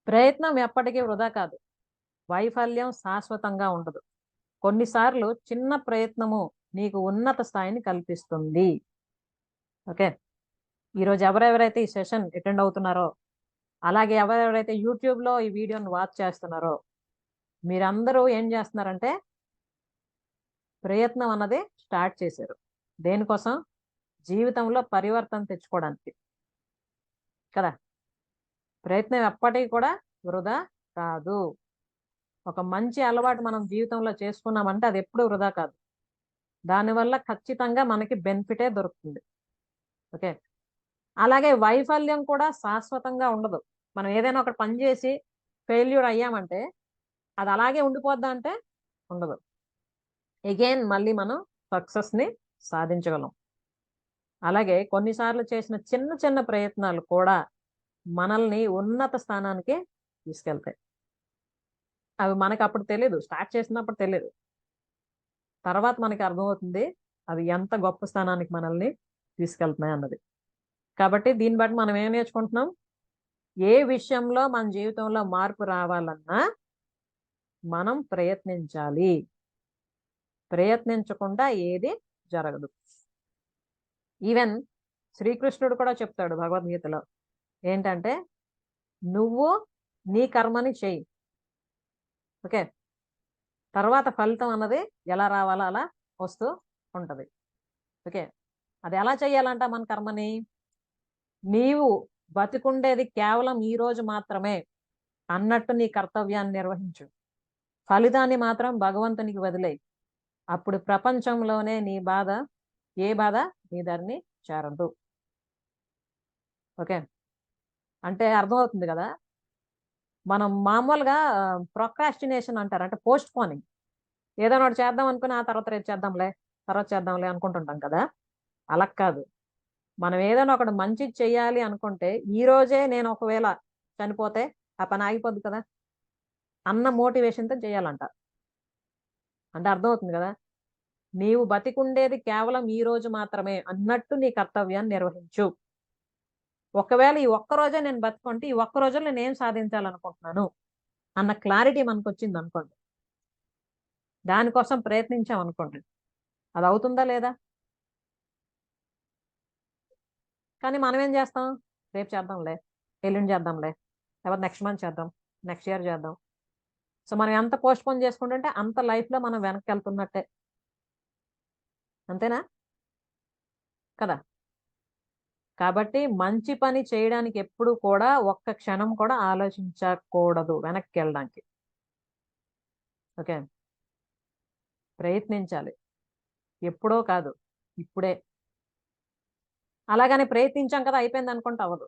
ప్రయత్నం ఎప్పటికీ వృధా కాదు. వైఫల్యం శాశ్వతంగా ఉండదు. కొన్నిసార్లు చిన్న ప్రయత్నము నీకు ఉన్నత స్థాయిని కల్పిస్తుంది. ఓకే. ఈరోజు ఎవరెవరైతే ఈ సెషన్ అటెండ్ అవుతున్నారో, అలాగే ఎవరెవరైతే యూట్యూబ్లో ఈ వీడియోని వాచ్ చేస్తున్నారో, మీరందరూ ఏం చేస్తున్నారంటే ప్రయత్నం అన్నది స్టార్ట్ చేశారు. దేనికోసం? జీవితంలో పరివర్తన తెచ్చుకోవడానికి కదా. ప్రయత్నం ఎప్పటికీ కూడా వృధా కాదు. ఒక మంచి అలవాటు మనం జీవితంలో చేసుకున్నామంటే అది ఎప్పుడూ వృధా కాదు. దానివల్ల ఖచ్చితంగా మనకి బెనిఫిటే దొరుకుతుంది. ఓకే. అలాగే వైఫల్యం కూడా శాశ్వతంగా ఉండదు. మనం ఏదైనా ఒక పని చేసి ఫెయిల్యూర్ అయ్యామంటే అది అలాగే ఉండిపోద్దా అంటే ఉండదు. అగైన్ మళ్ళీ మనం సక్సెస్ని సాధించగలం. అలాగే కొన్నిసార్లు చేసిన చిన్న చిన్న ప్రయత్నాలు కూడా మనల్ని ఉన్నత స్థానానికి తీసుకెళ్తాయి. అవి మనకు అప్పుడు తెలియదు, స్టార్ట్ చేసినప్పుడు తెలియదు. తర్వాత మనకి అర్థమవుతుంది అవి ఎంత గొప్ప స్థానానికి మనల్ని తీసుకెళ్తున్నాయి అన్నది. కాబట్టి దీన్ని బట్టి మనం ఏం నేర్చుకుంటున్నాం? ఏ విషయంలో మన జీవితంలో మార్పు రావాలన్నా మనం ప్రయత్నించాలి. ప్రయత్నించకుండా ఏది జరగదు. ఈవెన్ శ్రీకృష్ణుడు కూడా చెప్తాడు భగవద్గీతలో ఏంటంటే, నువ్వు నీ కర్మని చెయ్యి. ఓకే. తర్వాత ఫలితం అన్నది ఎలా రావాలో అలా వస్తూ ఉంటది. ఓకే. అది ఎలా చెయ్యాలంట మన కర్మని? నీవు బతికుండేది కేవలం ఈ రోజు మాత్రమే అన్నట్టు నీ కర్తవ్యాన్ని నిర్వహించు. ఫలితాన్ని మాత్రం భగవంతునికి వదిలేయి. అప్పుడు ప్రపంచంలోనే ఏ బాధ నీ దారిని చేరదు. ఓకే. అంటే అర్థమవుతుంది కదా. మనం మామూలుగా ప్రొక్రాస్టినేషన్ అంటారు, అంటే పోస్ట్ పోనింగ్. ఏదో ఒకటి చేద్దాం అనుకుని ఆ తర్వాత రేపు చేద్దాంలే, తర్వాత చేద్దాంలే అనుకుంటుంటాం కదా. అలా కాదు. మనం ఏదైనా ఒకటి మంచిది చెయ్యాలి అనుకుంటే ఈ రోజే నేను ఒకవేళ చనిపోతే ఆ పని ఆగిపోద్ది కదా అన్న మోటివేషన్తో చేయాలంట. అంటే అర్థమవుతుంది కదా. నీవు బతికుండేది కేవలం ఈ రోజు మాత్రమే అన్నట్టు నీ కర్తవ్యాన్ని నిర్వహించు. ఒకవేళ ఈ ఒక్క రోజే నేను బతుకుంటే ఈ ఒక్క రోజులో నేను ఏం సాధించాలనుకుంటున్నాను అన్న క్లారిటీ మనకు వచ్చింది అనుకోండి, దానికోసం ప్రయత్నించాం అనుకోండి, అది అవుతుందా లేదా? కానీ మనం ఏం చేస్తాం? రేపు చేద్దాంలే, ఎల్లుండి చేద్దాంలే, లేకపోతే నెక్స్ట్ మంత్ చేద్దాం, నెక్స్ట్ ఇయర్ చేద్దాం. సో మనం ఎంత పోస్ట్ పోన్ చేసుకుంటుంటే అంత లైఫ్లో మనం వెనక్కి వెళ్తున్నట్టే. అంతేనా కదా. కాబట్టి మంచి పని చేయడానికి ఎప్పుడు కూడా ఒక్క క్షణం కూడా ఆలోచించకూడదు వెనక్కి వెళ్ళడానికి. ఓకే. ప్రయత్నించాలి. ఎప్పుడో కాదు, ఇప్పుడే. అలాగని ప్రయత్నించాం కదా అయిపోయింది అనుకుంటే అవ్వదు.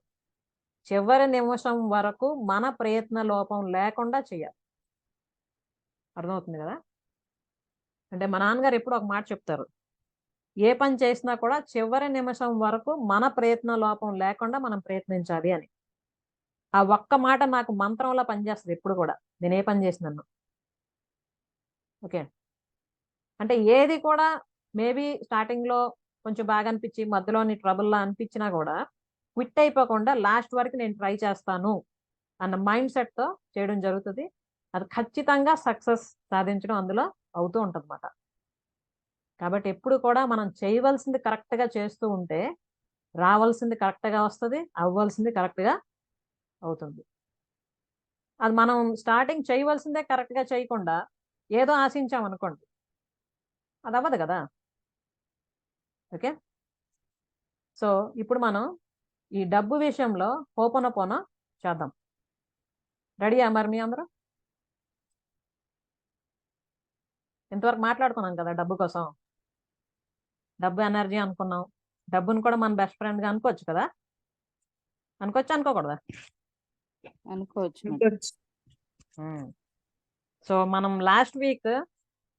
చివరి నిమిషం వరకు మన ప్రయత్న లోపం లేకుండా చేయాలి. అర్థమవుతుంది కదా. అంటే మా నాన్నగారు ఎప్పుడు ఒక మాట చెప్తారు, ఏ పని చేసినా కూడా చివరి నిమిషం వరకు మన ప్రయత్న లోపం లేకుండా మనం ప్రయత్నించాలి అని. ఆ ఒక్క మాట నాకు మంత్రంలా పనిచేస్తుంది ఎప్పుడు కూడా, నేను ఏ పని చేసినాను. ఓకే. అంటే ఏది కూడా మేబీ స్టార్టింగ్లో కొంచెం బాగా అనిపించి మధ్యలోని ట్రబుల్లా అనిపించినా కూడా క్విట్ అయిపోకుండా లాస్ట్ వరకు నేను ట్రై చేస్తాను అన్న మైండ్ సెట్తో చేయడం జరుగుతుంది. అది ఖచ్చితంగా సక్సెస్ సాధించడం అందులో అవుతూ ఉంటుంది అన్నమాట. కాబట్టి ఎప్పుడు కూడా మనం చేయవలసింది కరెక్ట్గా చేస్తూ ఉంటే రావాల్సింది కరెక్ట్గా వస్తుంది, అవ్వాల్సింది కరెక్ట్గా అవుతుంది. అది మనం స్టార్టింగ్ చేయవలసిందే కరెక్ట్గా చేయకుండా ఏదో ఆశించామనుకోండి, అది అవ్వదు కదా. ఓకే. సో ఇప్పుడు మనం ఈ డబ్బు విషయంలో హోపోనోపోన చేద్దాం. రెడీయా మరి మీ అందరూ? ఇంతవరకు మాట్లాడుకున్నాం కదా డబ్బు కోసం, డబ్బు ఎనర్జీ అనుకున్నాం. డబ్బును కూడా మన బెస్ట్ ఫ్రెండ్గా అనుకోవచ్చు కదా. అనుకోవచ్చు అనుకోకూడదా? అనుకోవచ్చు. సో మనం లాస్ట్ వీక్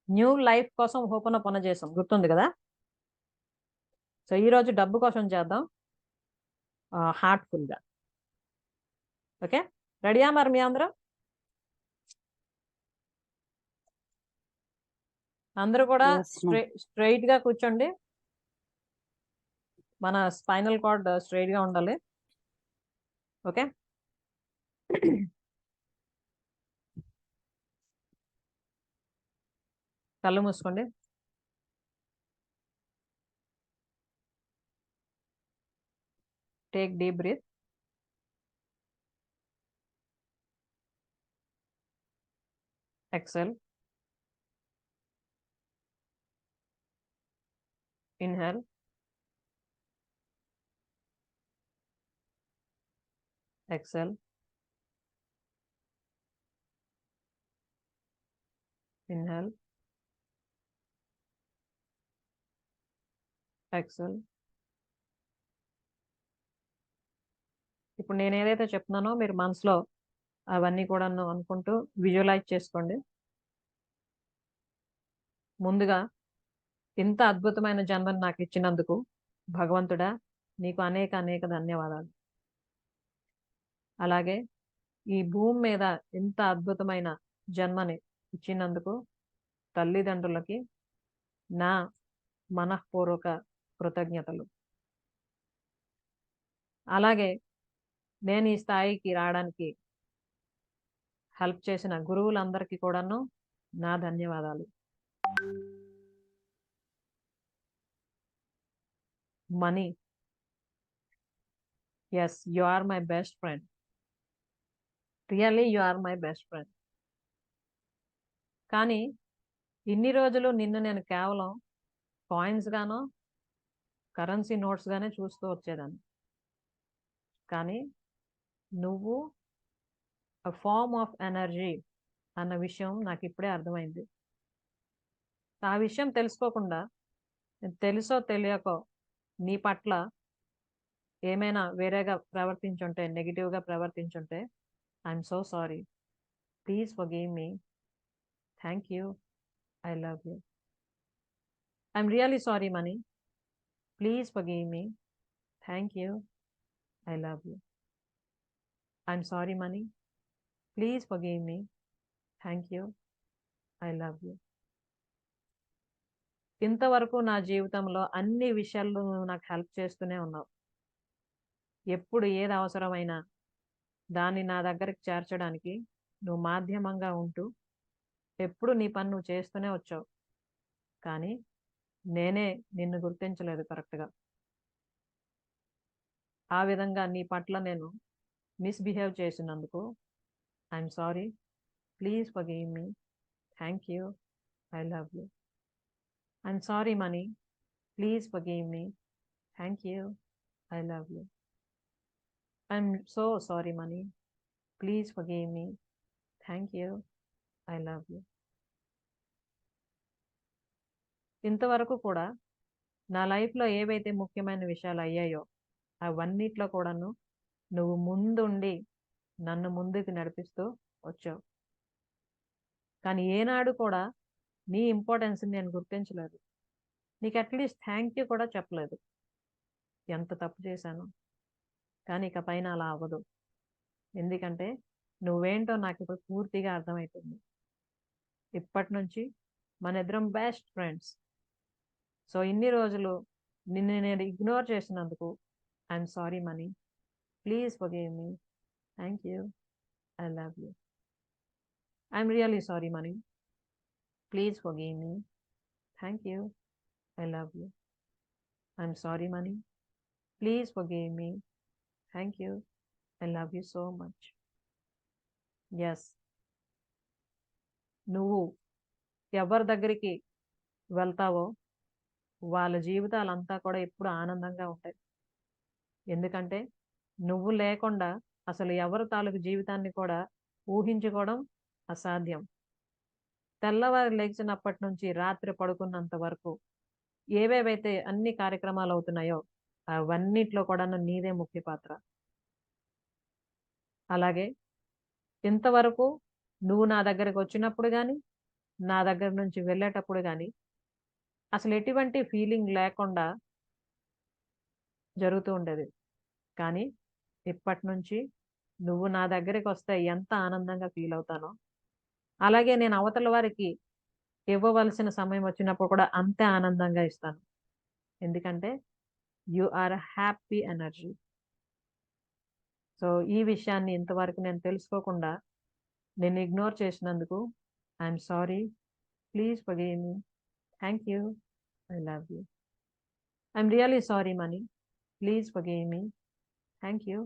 న్యూ లైఫ్ కోసం హోపోనోపోన చేసాం, గుర్తుంది కదా. సో ఈరోజు డబ్బు కోసం చేద్దాం హార్ట్ఫుల్గా. ఓకే. రెడీయా మరి మీ అందరూ? అందరూ కూడా స్ట్రైట్ గా కూర్చోండి. మన స్పైనల్ కార్డ్ స్ట్రైట్ గా ఉండాలి. ఓకే. కళ్ళు మూసుకోండి. Take deep breath. Exhale. Inhale. Exhale. Inhale. Exhale. ఇప్పుడు నేను ఏదైతే చెప్తున్నానో మీరు మనసులో అవన్నీ కూడా అనుకుంటూ విజువలైజ్ చేసుకోండి. ముందుగా ఇంత అద్భుతమైన జన్మను నాకు ఇచ్చినందుకు భగవంతుడా నీకు అనేక అనేక ధన్యవాదాలు. అలాగే ఈ భూమి మీద ఇంత అద్భుతమైన జన్మని ఇచ్చినందుకు తల్లిదండ్రులకి నా మనఃపూర్వక కృతజ్ఞతలు. అలాగే నేను ఈ స్థాయికి రావడానికి హెల్ప్ చేసిన గురువులందరికీ కూడాను నా ధన్యవాదాలు. Money, yes, you are my best friend. Really you are my best friend. కానీ ఇన్ని రోజులు నిన్ను నేను కేవలం కాయిన్స్ గానో కరెన్సీ నోట్స్ గానే చూస్తూ వచ్చేదాన్ని. కానీ నువ్వు a form of energy అన్న విషయం నాకు ఇప్పుడే అర్థమైంది. ఆ విషయం తెలుసుకోకుండా తెలుసో తెలియకో నీ పట్ల ఏమైనా వేరేగా ప్రవర్తించుంటే, నెగిటివ్గా ప్రవర్తించుంటే I'm so sorry. Please forgive me. Thank you. I love you. I'm really sorry money. Please forgive me. Thank you. I love you. I'm sorry money. Please forgive me. Thank you. I love you. ఇంతవరకు నా జీవితంలో అన్ని విషయాల్లో నువ్వు నాకు help చేస్తూనే ఉన్నావు. ఎప్పుడు ఏది అవసరమైనా దాన్ని నా దగ్గరికి చేర్చడానికి నువ్వు మాధ్యమంగా ఉంటూ ఎప్పుడు నీ పని నువ్వు చేస్తూనే వచ్చావు. కానీ నేనే నిన్ను గుర్తించలేదు కరెక్ట్గా. ఆ విధంగా నీ పట్ల నేను మిస్బిహేవ్ చేసినందుకు I'm sorry. Please forgive me. Thank you. I love you. I'm sorry money. Please forgive me. Thank you. I love you. I'm so sorry money. Please forgive me. Thank you. I love you. ఇంతవరకు కూడా నా లైఫ్లో ఏవైతే ముఖ్యమైన విషయాలు అయ్యాయో అవన్నిట్లో కూడాను నువ్వు ముందుండి నన్ను ముందుకు నడిపిస్తూ వచ్చావు. కానీ ఏనాడు కూడా నీ ఇంపార్టెన్స్ని నేను గుర్తించలేదు. నీకు అట్లీస్ట్ థ్యాంక్ యూ కూడా చెప్పలేదు. ఎంత తప్పు చేశాను. కానీ ఇక పైన అలా అవ్వదు. ఎందుకంటే నువ్వేంటో నాకు ఇప్పుడు పూర్తిగా అర్థమవుతుంది. ఇప్పటి నుంచి మన ఇద్దరం బెస్ట్ ఫ్రెండ్స్. సో ఇన్ని రోజులు నిన్ను నేను ఇగ్నోర్ చేసినందుకు I'm sorry money. Please forgive me. Thank you. I love you. I'm really sorry money. Please forgive me. Thank you. I love you. I'm sorry money. Please forgive me. Thank you. I love you so much. Yes, నువ్వు ఎవరి దగ్గరికి వెళ్తావో వాళ్ళ జీవితాలంతా కూడా ఎప్పుడు ఆనందంగా ఉంటాయి. ఎందుకంటే నువ్వు లేకుండా అసలు ఎవరి తాలూకు జీవితాన్ని కూడా ఊహించుకోవడం అసాధ్యం. తెల్లవారు లేచినప్పటి నుంచి రాత్రి పడుకున్నంత వరకు ఏవేవైతే అన్ని కార్యక్రమాలు అవుతున్నాయో అవన్నిట్లో కూడా నీదే ముఖ్య పాత్ర. అలాగే ఇంతవరకు నువ్వు నా దగ్గరికి వచ్చినప్పుడు కానీ నా దగ్గర నుంచి వెళ్ళేటప్పుడు కానీ అసలు ఎటువంటి ఫీలింగ్ లేకుండా జరుగుతూ ఉండేది. కానీ ఇప్పటి నుంచి నువ్వు నా దగ్గరికి వస్తే ఎంత ఆనందంగా ఫీల్ అవుతానో అలాగే నేను అవతల వారికి ఇవ్వవలసిన సమయం వచ్చినప్పుడు కూడా అంతే ఆనందంగా ఇస్తాను. ఎందుకంటే you are happy energy. So ఈ విషయాన్ని ఇంతవరకు నేను తెలుసుకోకుండా నేను ఇగ్నోర్ చేసినందుకు I'm sorry. Please forgive me. Thank you, I love you. I'm really sorry money. Please forgive me. Thank you,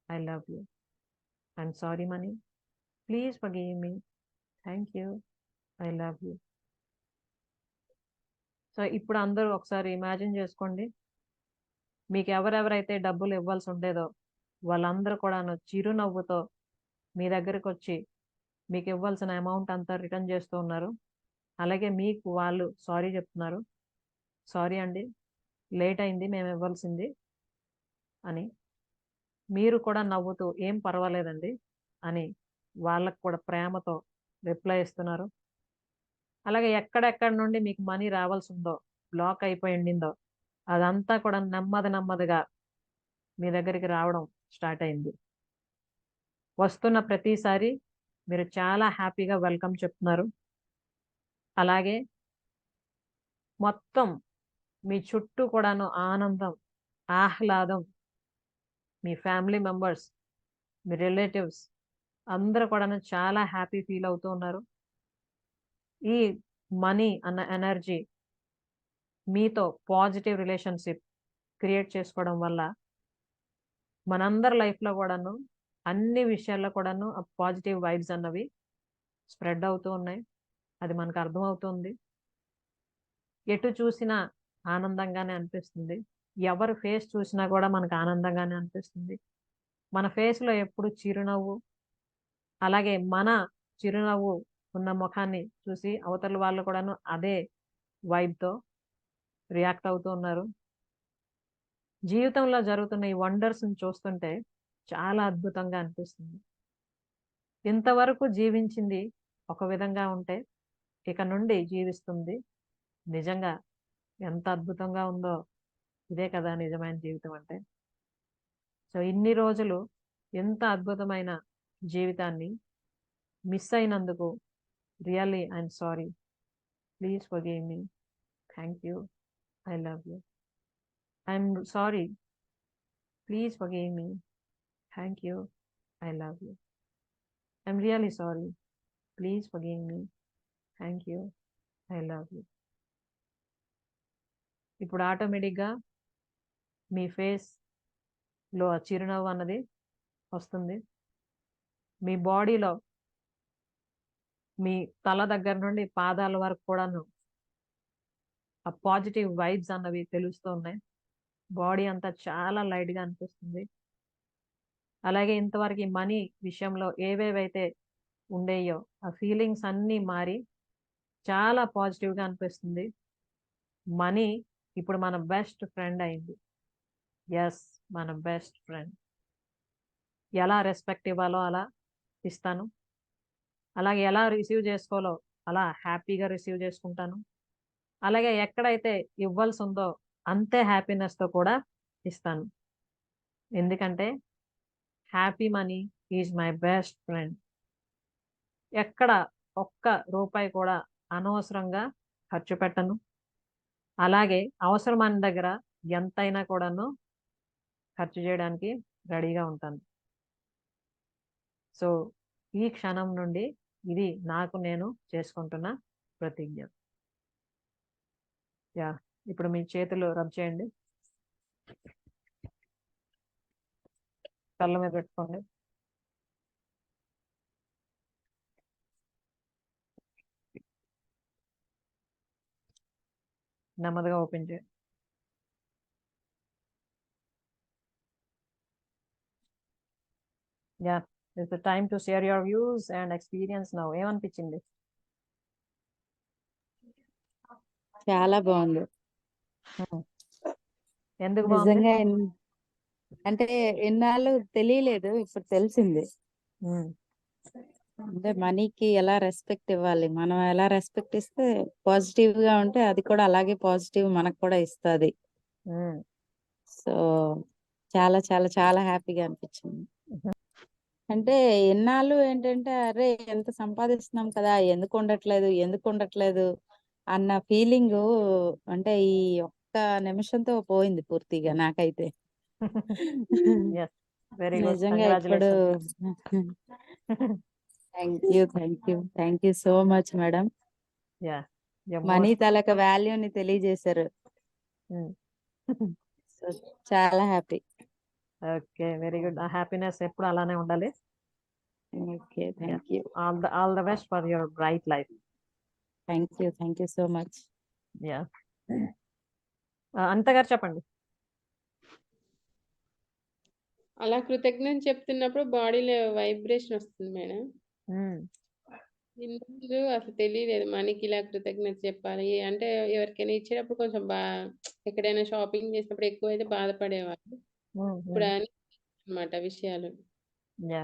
I love you. I'm sorry money. Please forgive me. Thank you, I love you. So ఇప్పుడు అందరూ ఒకసారి imagine చేసుకోండి, మీకు ఎవరెవరైతే డబ్బులు ఇవ్వాల్సి ఉండేదో వాళ్ళందరూ కూడాను చిరునవ్వుతో మీ దగ్గరకు వచ్చి మీకు ఇవ్వాల్సిన అమౌంట్ అంతా రిటర్న్ చేస్తూ ఉన్నారు. అలాగే మీకు వాళ్ళు సారీ చెప్తున్నారు, సారీ అండి, లేట్ అయింది మేము ఇవ్వాల్సింది అని. మీరు కూడా నవ్వుతూ ఏం పర్వాలేదండి అని వాళ్ళకు కూడా ప్రేమతో రిప్లై ఇస్తున్నారు. అలాగే ఎక్కడెక్కడ నుండి మీకు మనీ రావాల్సి ఉందో, బ్లాక్ అయిపోయి ఉండిందో అదంతా కూడా నెమ్మదిగా మీ దగ్గరికి రావడం స్టార్ట్ అయింది. వస్తున్న ప్రతిసారి మీరు చాలా హ్యాపీగా వెల్కమ్ చెప్తున్నారు. అలాగే మొత్తం మీ చుట్టూ కూడాను ఆనందం, ఆహ్లాదం, మీ ఫ్యామిలీ మెంబర్స్, మీ రిలేటివ్స్ అందరూ కూడాను చాలా హ్యాపీ ఫీల్ అవుతూ ఉన్నారు. ఈ మనీ అన్న ఎనర్జీ మీతో పాజిటివ్ రిలేషన్షిప్ క్రియేట్ చేసుకోవడం వల్ల మనందరి లైఫ్లో కూడాను అన్ని విషయాల్లో కూడాను ఆ పాజిటివ్ వైబ్స్ అన్నవి స్ప్రెడ్ అవుతూ ఉన్నాయి. అది మనకు అర్థమవుతుంది. ఎటు చూసినా ఆనందంగానే అనిపిస్తుంది. ఎవరి ఫేస్ చూసినా కూడా మనకు ఆనందంగానే అనిపిస్తుంది. మన ఫేస్లో ఎప్పుడు చిరునవ్వు, అలాగే మన చిరునవ్వు ఉన్న ముఖాన్ని చూసి అవతల వాళ్ళు కూడాను అదే వైబ్తో రియాక్ట్ అవుతూ ఉన్నారు. జీవితంలో జరుగుతున్న ఈ వండర్స్ని చూస్తుంటే చాలా అద్భుతంగా అనిపిస్తుంది. ఇంతవరకు జీవించింది ఒక విధంగా ఉంటే ఇక నుండి జీవిస్తుంది నిజంగా ఎంత అద్భుతంగా ఉందో. ఇదే కదా నిజమైన జీవితం అంటే. సో ఇన్ని రోజులు ఎంత అద్భుతమైన జీవితాన్ని మిస్ అయినందుకు really I'm sorry. Please forgive me. Thank you, I love you. I'm sorry. Please forgive me. Thank you, I love you. I'm really sorry. Please forgive me. Thank you, I love you. ఇప్పుడు ఆటోమేటిక్గా మీ ఫేస్లో ఆ చిరునవ్వు అన్నది వస్తుంది. మీ బాడీలో మీ తల దగ్గర నుండి పాదాల వరకు కూడాను ఆ పాజిటివ్ వైబ్స్ అన్నవి తెలుస్తూ ఉన్నాయి. బాడీ అంతా చాలా లైట్గా అనిపిస్తుంది. అలాగే ఇంతవరకు ఈ మనీ విషయంలో ఏవేవైతే ఉండేయో ఆ ఫీలింగ్స్ అన్నీ మారి చాలా పాజిటివ్గా అనిపిస్తుంది. మనీ ఇప్పుడు మన బెస్ట్ ఫ్రెండ్ అయింది. ఎస్, మన బెస్ట్ ఫ్రెండ్. ఎలా రెస్పెక్ట్ ఇవ్వాలో అలా ఇస్తాను, అలాగే ఎలా రిసీవ్ చేసుకోవాలో అలా హ్యాపీగా రిసీవ్ చేసుకుంటాను. అలాగే ఎక్కడైతే ఇవ్వాల్సి ఉందో అంతే హ్యాపీనెస్తో కూడా ఇస్తాను. ఎందుకంటే happy money is my best friend. ఎక్కడ ఒక్క రూపాయి కూడా అనవసరంగా ఖర్చు పెట్టను. అలాగే అవసరమైన దగ్గర ఎంతైనా కూడాను ఖర్చు చేయడానికి రెడీగా ఉంటాను. సో ఈ క్షణం నుండి ఇది నాకు నేను చేసుకుంటున్న ప్రతిజ్ఞ. యా, ఇప్పుడు మీ చేతులు రబ్ చేయండి, కళ్ళ మీద పెట్టుకోండి. నెమ్మదిగా ఓపెన్ చేయండి. Yeah, it's the time to share your views and experience now. ఏమనిపించింది? చాలా బాగుంది. ఎందుకు బాగుంది? నిజంగా అంటే ఎన్నాళ్ళు తెలియలేదు, ఇప్పుడు తెలిసింది. అంటే మనీకి ఎలా రెస్పెక్ట్ ఇవ్వాలి, మనం ఎలా రెస్పెక్ట్ ఇస్తే పాజిటివ్ గా ఉంటే అది కూడా అలాగే పాజిటివ్ మనకు కూడా ఇస్తుంది. సో చాలా చాలా చాలా హ్యాపీగా అనిపించింది. అంటే ఎన్నాళ్ళు ఏంటంటే అరే ఎంత సంపాదిస్తున్నాం కదా, ఎందుకు ఉండట్లేదు అన్న ఫీలింగ్ అంటే ఈ ఒక్క నిమిషంతో పోయింది పూర్తిగా నాకైతే. వెరీ గుడ్, నిజంగా ఇప్పుడు thank you so much madam. Yeah money తాలూకా వాల్యూని తెలియజేశారు. సో చాలా హ్యాపీ. Okay, very good. ఆ హ్యాపీనెస్ ఎప్పుడు అలానే ఉండాలి. Okay, thank you. All the best for your bright life. Thank you so much. Yeah Anitha గారు చెప్పండి. అలా కృతజ్ఞత చెప్తున్నప్పుడు బాడీలో వైబ్రేషన్ వస్తుంది మేడం. ఇన్ని రోజులు అసలు తెలియలేదు మనకి ఇలా కృతజ్ఞత చెప్పాలి అంటే. ఎవరికైనా ఇచ్చేటప్పుడు కొంచెం ఎక్కడైనా షాపింగ్ చేసినప్పుడు ఎక్కువ అయితే బాధపడేవాళ్ళు. ఇప్పుడు అని అన్నమాట విషయాలు. యా